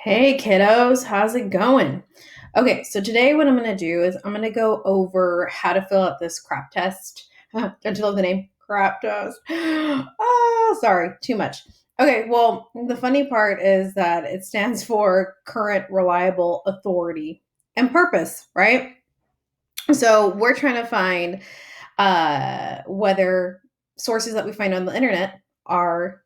Hey kiddos, how's it going? Okay, so today what I'm going to do is I'm going to go over how to fill out this crap test. Don't you love the name? Crap test. Oh, sorry, too much. Okay, well, the funny part is that it stands for current reliable authority and purpose, right? So we're trying to find whether sources that we find on the internet are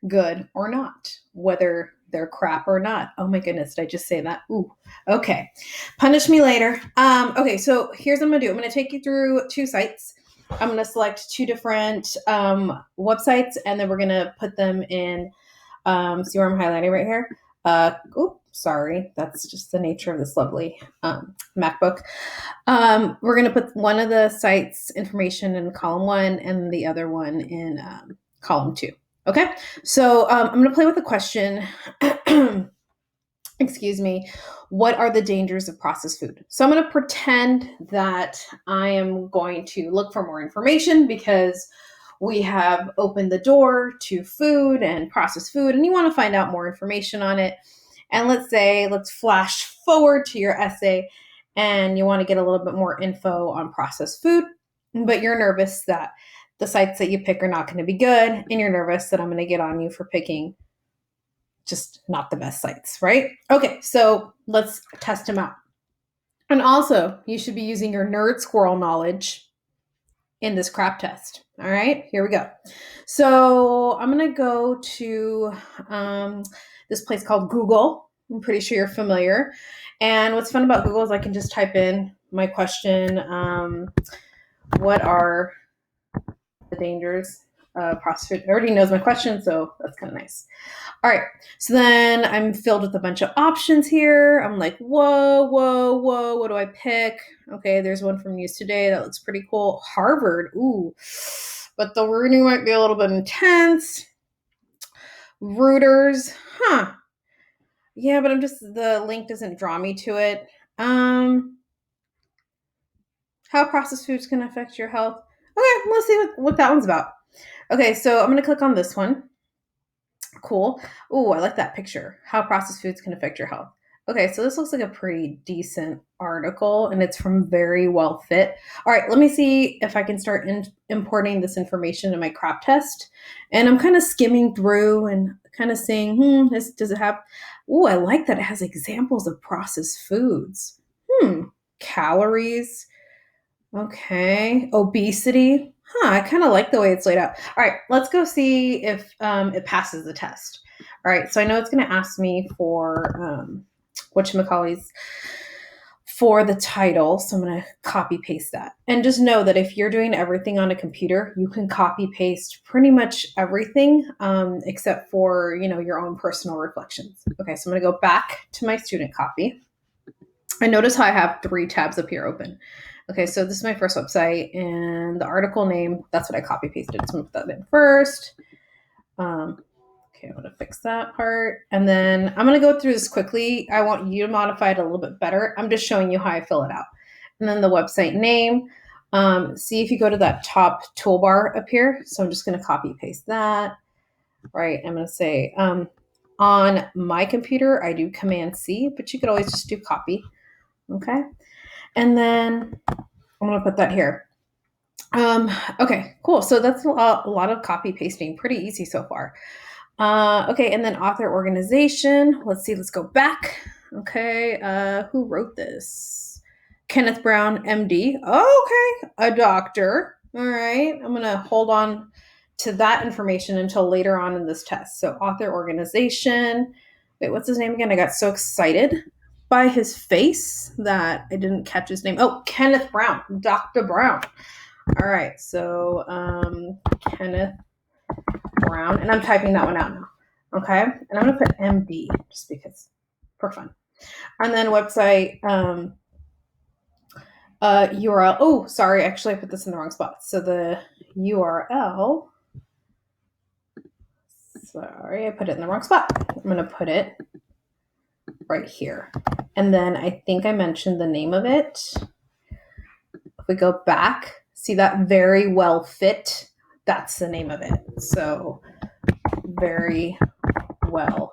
good or not, whether they're crap or not. Oh my goodness, did I just say that? Ooh, okay. Punish me later. Okay, so here's what I'm gonna do. I'm gonna take you through two sites. I'm gonna select two different websites, and then we're gonna put them in. See where I'm highlighting right here? Sorry, that's just the nature of this lovely MacBook. We're gonna put one of the sites information in column one, and the other one in column two. Okay, so I'm going to play with a question. Excuse me. What are the dangers of processed food? So I'm going to pretend that I am going to look for more information because we have opened the door to food and processed food, and you want to find out more information on it. And let's flash forward to your essay, and you want to get a little bit more info on processed food, but you're nervous that the sites that you pick are not going to be good, and you're nervous that I'm going to get on you for picking just not the best sites, right? Okay, so let's test them out. And also, you should be using your nerd squirrel knowledge in this crap test. All right, here we go. So I'm going to go to this place called Google. I'm pretty sure you're familiar. And what's fun about Google is I can just type in my question, what are the dangers of processed food? It already knows my question, so that's kind of nice. All right, so then I'm filled with a bunch of options here. I'm like, whoa, whoa, whoa, what do I pick? Okay, there's one from News Today that looks pretty cool. Harvard, ooh, but the wording might be a little bit intense. Reuters, huh? Yeah, but the link doesn't draw me to it. How processed foods can affect your health. Okay, let's see what that one's about. Okay, so I'm gonna click on this one. Cool. Ooh, I like that picture. How processed foods can affect your health. Okay, so this looks like a pretty decent article, and it's from Very Well Fit. All right, let me see if I can start importing this information in my crop test. And I'm kind of skimming through and kind of saying, does it have? Ooh, I like that it has examples of processed foods. Calories. Okay, obesity. I kind of like the way it's laid out. All right, let's go see if it passes the test. All right, so I know it's going to ask me for whatchamacallits for the title, so I'm going to copy paste that. And just know that if you're doing everything on a computer, you can copy paste pretty much everything except for your own personal reflections. Okay, so I'm going to go back to my student copy. And notice how I have 3 tabs up here open. Okay, so this is my first website, and the article name, that's what I copy pasted. So I'm gonna put that in first. Okay, I'm gonna fix that part. And then I'm gonna go through this quickly. I want you to modify it a little bit better. I'm just showing you how I fill it out. And then the website name. See if you go to that top toolbar up here. So I'm just gonna copy paste that. Right, I'm gonna say, on my computer, I do Command C, but you could always just do copy. Okay. And then I'm going to put that here. Okay, cool. So that's a lot of copy pasting. Pretty easy so far. Okay, and then author organization. Let's see. Let's go back. Okay, who wrote this? Kenneth Brown, MD. Okay, a doctor. All right. I'm going to hold on to that information until later on in this test. So author organization. Wait, what's his name again? I got so excited by his face that I didn't catch his name. Oh, Kenneth Brown, Dr. Brown. All right, so Kenneth Brown, and I'm typing that one out now. Okay, and I'm gonna put MD just because for fun. And then website URL. Oh, sorry, actually I put this in the wrong spot. So the URL. Sorry, I put it in the wrong spot. I'm gonna put it right here. And then I think I mentioned the name of it. If we go back, see that Very Well Fit? That's the name of it. So Very Well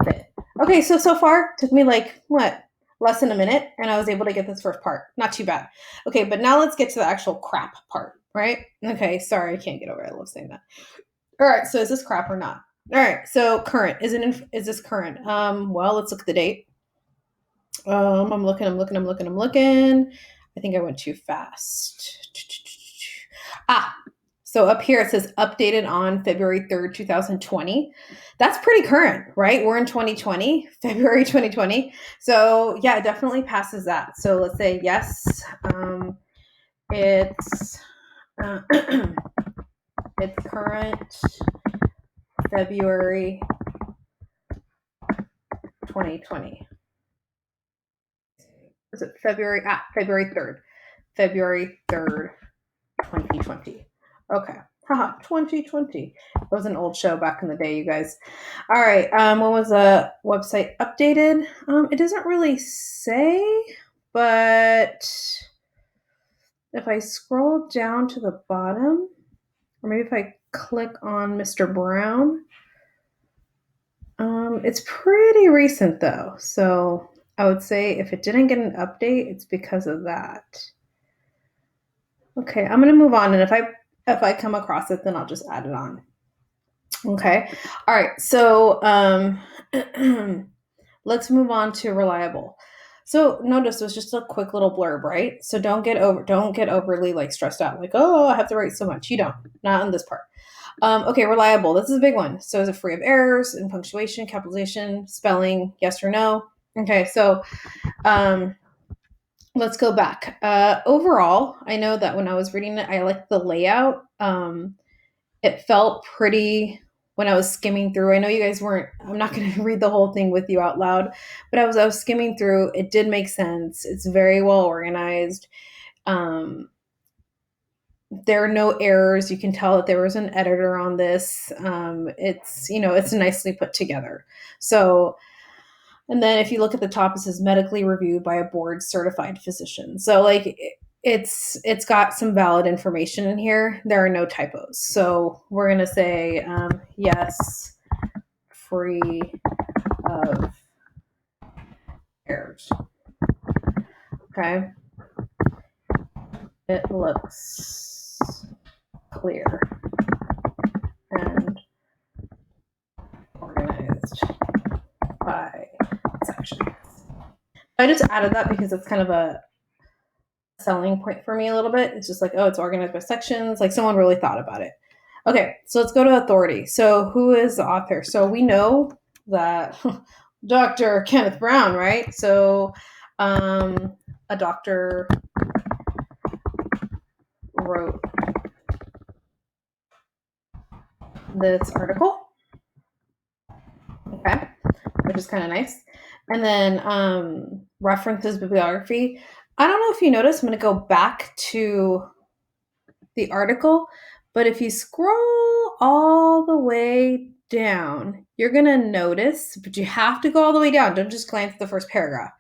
Fit. Okay, so far took me like what, less than a minute, and I was able to get this first part. Not too bad. Okay, but now let's get to the actual crap part, right? Okay, sorry, I can't get over it. I love saying that. All right, so is this crap or not? All right, so current is this current? Well, let's look at the date. I'm looking. I think I went too fast. Ah, so up here it says updated on February 3rd, 2020. That's pretty current, right? We're in 2020, February 2020. So yeah, it definitely passes that. So let's say yes, it's it's current February 2020. Is it February? February 3rd. February 3rd, 2020. Okay. Haha, 2020. It was an old show back in the day, you guys. All right. When was the website updated? It doesn't really say, but if I scroll down to the bottom, or maybe if I click on Mr. Brown, it's pretty recent though. So I would say if it didn't get an update, it's because of that. Okay, I'm gonna move on, and if I come across it, then I'll just add it on. Okay, all right. So let's move on to reliable. So notice it was just a quick little blurb, right? So don't get overly like stressed out, like oh I have to write so much. You don't, not in this part. Okay, reliable. This is a big one. So is it free of errors in punctuation, capitalization, spelling? Yes or no? Okay, so um, let's go back. Overall, I know that when I was reading it, I liked the layout. It felt pretty when I was skimming through. I know you guys weren't, I'm not going to read the whole thing with you out loud, but I was skimming through. It did make sense. It's very well organized. Um, there are no errors. You can tell that there was an editor on this. It's nicely put together. So, and then if you look at the top, it says medically reviewed by a board certified physician. So like it's got some valid information in here. There are no typos. So we're gonna say yes, free of errors. Okay. It looks clear and organized by sections. I just added that because it's kind of a selling point for me a little bit. It's just like, oh, it's organized by sections. Like someone really thought about it. Okay, so let's go to authority. So who is the author? So we know that Dr. Kenneth Brown, right? So a doctor wrote this article. Okay, which is kind of nice. And then references bibliography. I don't know if you notice, I'm going to go back to the article, but if you scroll all the way down, you're going to notice, but you have to go all the way down. Don't just glance at the first paragraph.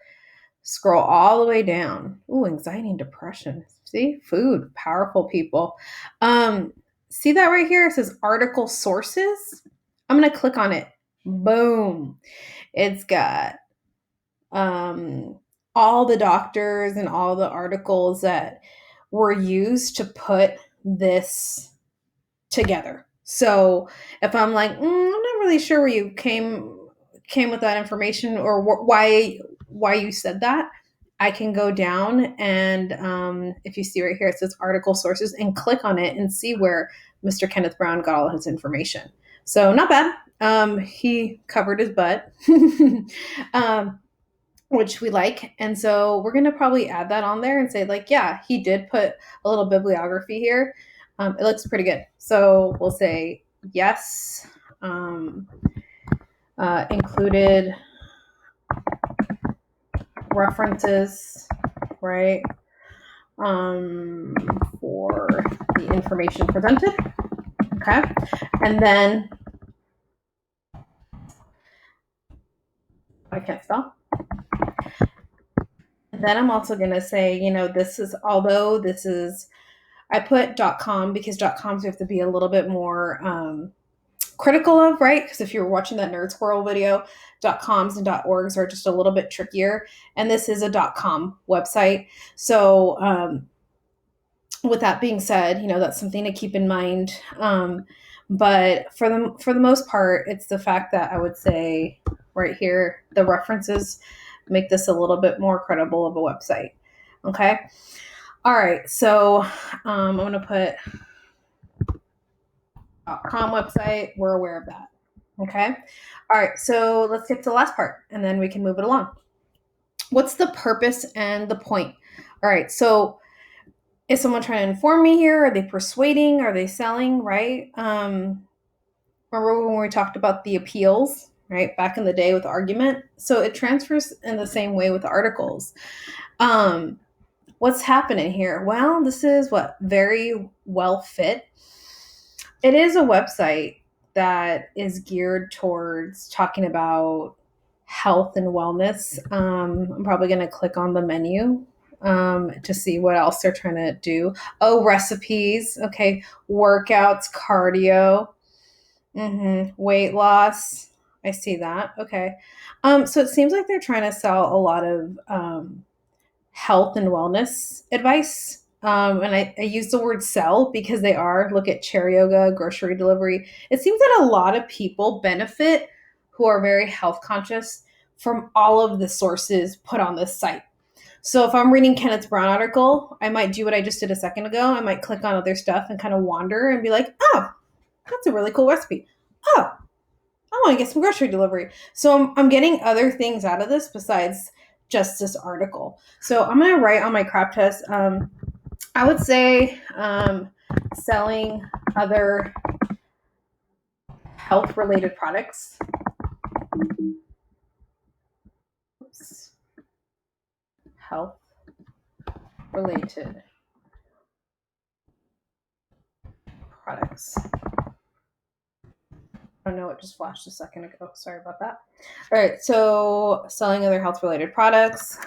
Scroll all the way down. Ooh, anxiety and depression. See, food, powerful people. See that right here? It says article sources. I'm going to click on it. Boom. It's got all the doctors and all the articles that were used to put this together. So if I'm like, I'm not really sure where you came with that information or why you said that, I can go down and if you see right here, it says article sources and click on it and see where Mr. Kenneth Brown got all his information. So not bad. He covered his butt. Which we like. And so we're going to probably add that on there and say, like, yeah, he did put a little bibliography here. It looks pretty good. So we'll say, yes, included references, right, for the information presented. Okay. And then I can't spell. Then I'm also going to say, although this is, I put .com because .coms have to be a little bit more critical of, right? Because if you're watching that Nerd Squirrel video, .coms and .orgs are just a little bit trickier, and this is a .com website. So with that being said, that's something to keep in mind. But for the most part, it's the fact that I would say right here the references make this a little bit more credible of a website. Okay. All right. So I'm going to put .com website. We're aware of that. Okay. All right. So let's get to the last part, and then we can move it along. What's the purpose and the point? All right. So is someone trying to inform me here? Are they persuading? Are they selling? Right. Remember when we talked about the appeals, right? Back in the day with argument. So it transfers in the same way with articles. What's happening here? Well, this is what very well fit. It is a website that is geared towards talking about health and wellness. I'm probably going to click on the menu to see what else they're trying to do. Oh, recipes. Okay. Workouts, cardio, weight loss. I see that. Okay. So it seems like they're trying to sell a lot of health and wellness advice. And I use the word sell because they are. Look at chair yoga, grocery delivery. It seems that a lot of people benefit who are very health conscious from all of the sources put on this site. So if I'm reading Kenneth Brown article, I might do what I just did a second ago. I might click on other stuff and kind of wander and be like, oh, that's a really cool recipe. Oh, I want to get some grocery delivery. So I'm getting other things out of this besides just this article. So I'm going to write on my crap test. I would say selling other health related products. Oops. Health related products. I don't know, it just flashed a second ago. Sorry about that. All right, so selling other health related products.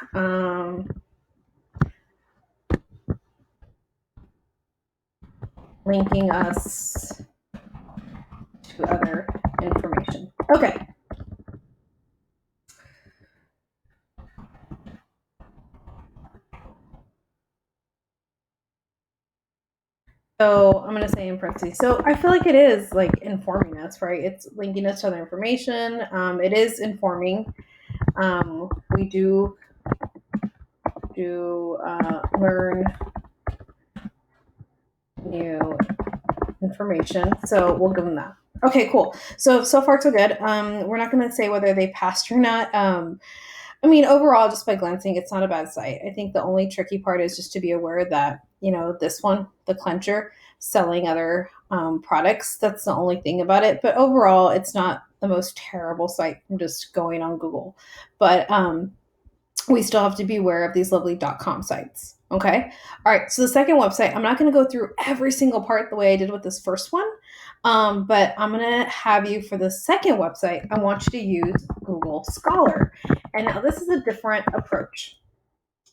Linking us to other information. Okay. So I'm going to say in parentheses. So I feel like it is like informing us, right? It's linking us to other information. It is informing. We do learn new information. So we'll give them that. Okay, cool. So far so good. We're not going to say whether they passed or not. I mean, overall, just by glancing, it's not a bad site. I think the only tricky part is just to be aware that, this one, the clencher, selling other products. That's the only thing about it. But overall, it's not the most terrible site from just going on Google. But we still have to be aware of these lovely .com sites. Okay. All right. So the second website, I'm not going to go through every single part the way I did with this first one. But I'm going to have you for the second website, I want you to use Google Scholar. And now this is a different approach.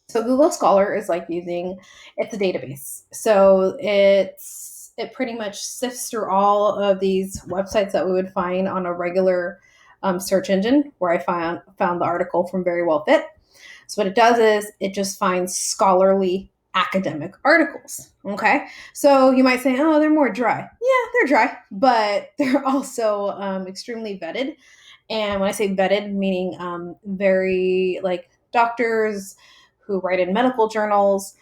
So Google Scholar is like it's a database. So it pretty much sifts through all of these websites that we would find on a regular search engine, where I found the article from Very Well Fit. So what it does is it just finds scholarly academic articles. Okay. So you might say, oh, they're more dry. Yeah, they're dry, but they're also extremely vetted. And when I say vetted, meaning very like doctors who write in medical journals,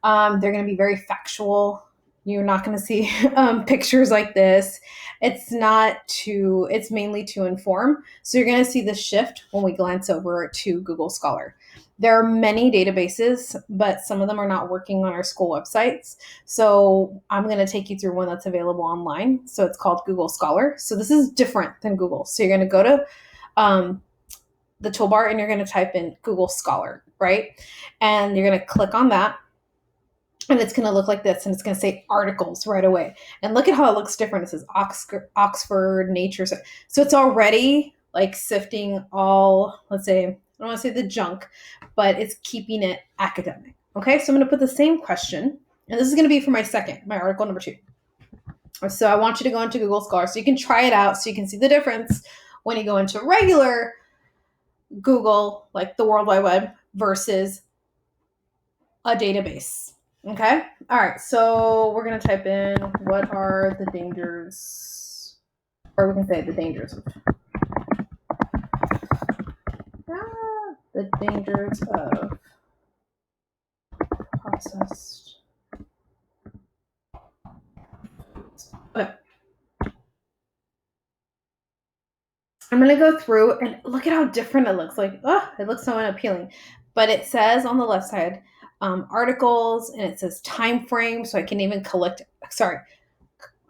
they're going to be very factual. You're not going to see pictures like this. It's mainly to inform. So you're going to see the shift when we glance over to Google Scholar. There are many databases, but some of them are not working on our school websites. So I'm going to take you through one that's available online. So it's called Google Scholar. So this is different than Google. So you're going to go to the toolbar and you're going to type in Google Scholar, right? And you're going to click on that. And it's going to look like this, and it's going to say articles right away. And look at how it looks different. It says Oxford, Nature. So it's already like sifting all, let's say, I don't want to say the junk, but it's keeping it academic. Okay, so I'm going to put the same question, and this is going to be for my article number 2. So I want you to go into Google Scholar so you can try it out so you can see the difference when you go into regular Google, like the World Wide Web, versus a database. Okay? All right, so we're going to type in what are the dangers, or we can say the dangers of processed. Okay. I'm going to go through and look at how different it looks. Like, oh, it looks so unappealing. But it says on the left side, articles, and it says time frame. So I can even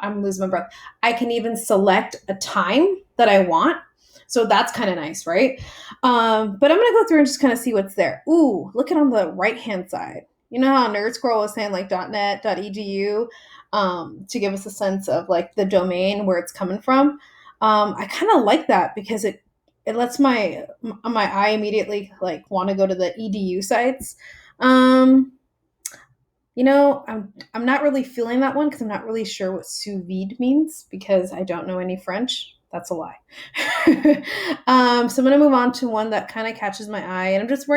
I'm losing my breath. I can even select a time that I want. So that's kind of nice, right? But I'm going to go through and just kind of see what's there. Ooh, look at on the right-hand side. You know how Nerd Scroll was saying like .net, .edu, to give us a sense of like the domain where it's coming from. I kind of like that because it lets my eye immediately like want to go to the edu sites. I'm not really feeling that one because I'm not really sure what sous vide means because I don't know any French. That's a lie. So I'm gonna move on to one that kind of catches my eye, and I'm just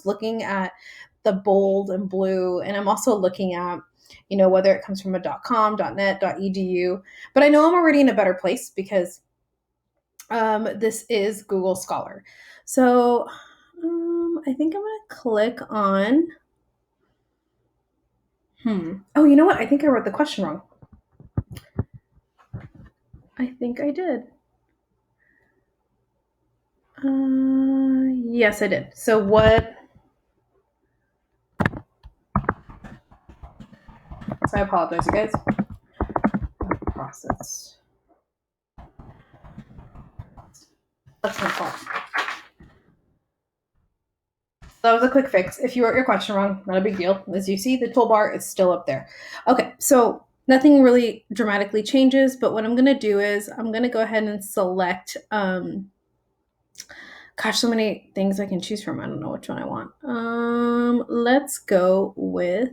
looking at the bold and blue, and I'm also looking at whether it comes from a .com, .net, .edu. But I know I'm already in a better place because this is Google Scholar. So I think I'm gonna click on. Oh, you know what? I think I wrote the question wrong. I think I did. Yes, I did. So what? So I apologize, you guys. Process. That's my fault. That was a quick fix. If you wrote your question wrong, not a big deal. As you see, the toolbar is still up there. Okay, so nothing really dramatically changes, but what I'm going to do is I'm going to go ahead and select, gosh, so many things I can choose from. I don't know which one I want. Let's go with,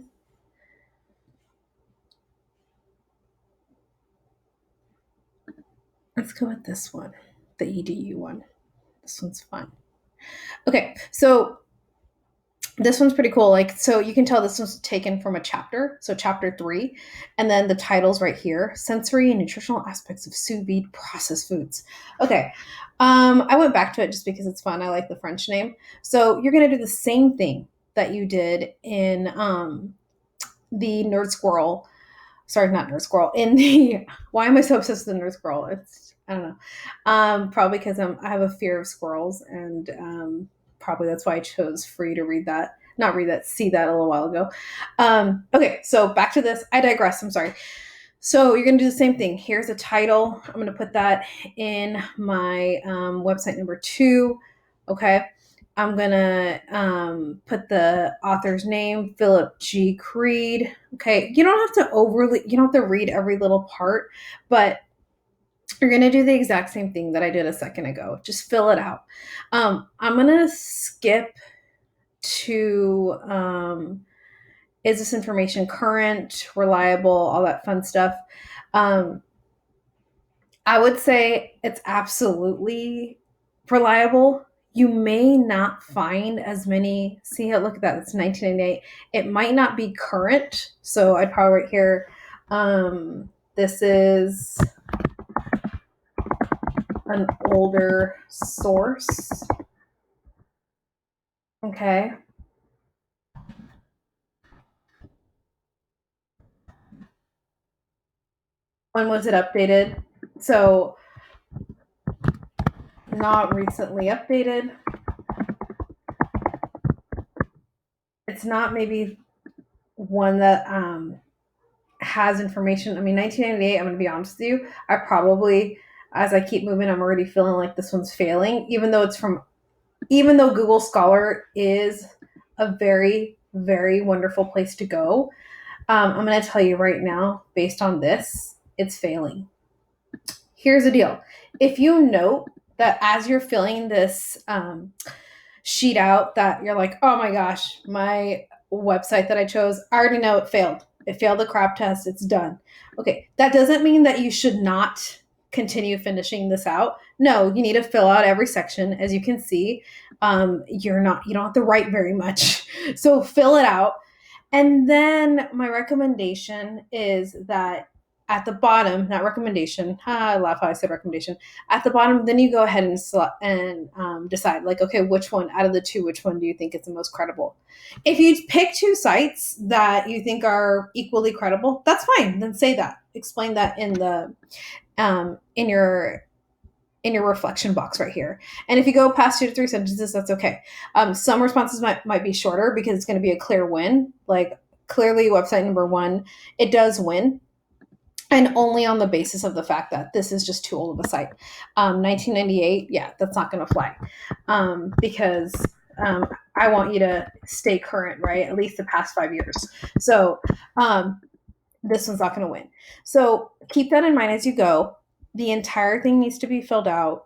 this one, the EDU one. This one's fun. Okay, so this one's pretty cool. Like, so you can tell this was taken from a chapter. So chapter 3, and then the title's right here: sensory and nutritional aspects of sous vide processed foods. Okay. I went back to it just because it's fun. I like the French name. So you're going to do the same thing that you did in the Nerd Squirrel. Sorry, not Nerd Squirrel. In the why am I so obsessed with the Nerd Squirrel? I don't know. Probably because I have a fear of squirrels, and probably that's why I chose for you to see that a little while ago. Okay, so back to this. I digress. I'm sorry. So you're going to do the same thing. Here's a title. I'm going to put that in my website number 2. Okay. I'm going to put the author's name, Philip G. Creed. Okay. You don't have to read every little part, but you're going to do the exact same thing that I did a second ago. Just fill it out. I'm going to skip to is this information current, reliable, all that fun stuff. I would say it's absolutely reliable. You may not find as many. See how, look at that. It's 1998. It might not be current. So I'd probably write here, this is an older source. Okay. When was it updated? So not recently updated. It's not maybe one that has information. I mean, 1998, I'm going to be honest with you, I probably, as I keep moving, I'm already feeling like this one's failing, even though Google Scholar is a very, very wonderful place to go. I'm going to tell you right now, based on this, it's failing. Here's the deal. If you note that as you're filling this sheet out, that you're like, oh my gosh, my website that I chose, I already know it failed. It failed the crop test. It's done. Okay, that doesn't mean that you should not continue finishing this out. No, you need to fill out every section. As you can see, you don't have to write very much. So fill it out. And then my recommendation is that at the bottom, not recommendation, I laugh how I said recommendation. At the bottom, then you go ahead and decide, like, okay, which one out of the two, which one do you think is the most credible? If you pick two sites that you think are equally credible, that's fine. Then say that. Explain that in the in your reflection box right here. And if you go past 2 to 3 sentences, that's okay. Some responses might be shorter because it's going to be a clear win. Like, clearly, website number 1, it does win, and only on the basis of the fact that this is just too old of a site. 1998, yeah, that's not going to fly, because I want you to stay current, right? At least the past 5 years. So this one's not going to win. So keep that in mind as you go. The entire thing needs to be filled out.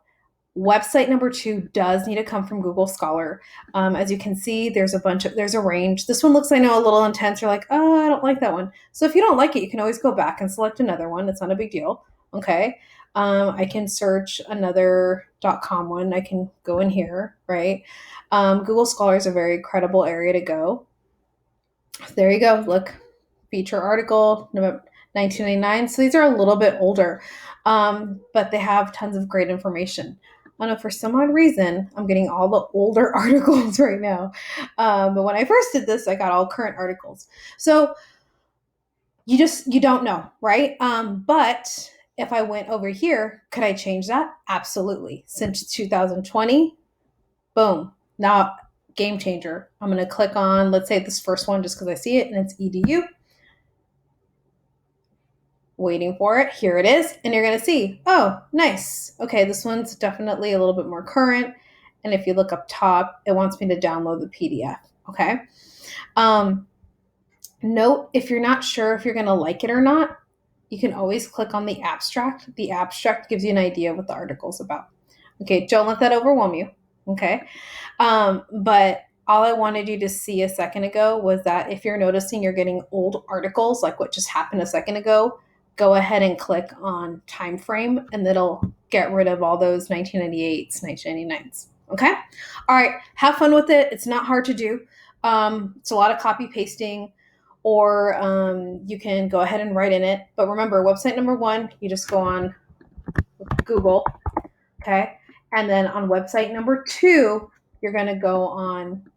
Website number 2 does need to come from Google Scholar. As you can see, there's a range. This one looks, I know, a little intense. You're like, oh, I don't like that one. So if you don't like it, you can always go back and select another one. It's not a big deal. Okay. I can search another .com one. I can go in here, right? Google Scholar is a very credible area to go. There you go. Look, feature article, November 1999. So these are a little bit older, but they have tons of great information. I don't know, for some odd reason, I'm getting all the older articles right now. But when I first did this, I got all current articles. So you don't know, right? But if I went over here, could I change that? Absolutely. Since 2020, boom. Now, game changer. I'm going to click on, let's say, this first one just because I see it, and it's EDU. Waiting for it. Here it is. And you're going to see, oh, nice. Okay, this one's definitely a little bit more current. And if you look up top, it wants me to download the PDF. Okay. Note, if you're not sure if you're going to like it or not, you can always click on the abstract. The abstract gives you an idea of what the article's about. Okay, don't let that overwhelm you. Okay. But all I wanted you to see a second ago was that if you're noticing you're getting old articles, like what just happened a second ago, go ahead and click on time frame, and that'll get rid of all those 1998s, 1999s. Okay? All right, have fun with it. It's not hard to do. It's a lot of copy pasting, or you can go ahead and write in it. But remember, website number 1, you just go on Google, okay? And then on website number 2, you're going to go on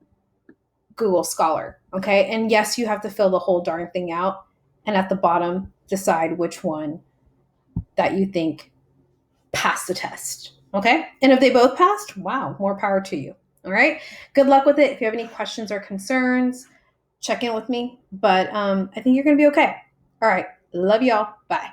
Google Scholar, okay? And yes, you have to fill the whole darn thing out. And at the bottom, decide which one that you think passed the test, okay? And if they both passed, wow, more power to you, all right? Good luck with it. If you have any questions or concerns, check in with me. But I think you're going to be okay. All right. Love y'all. Bye.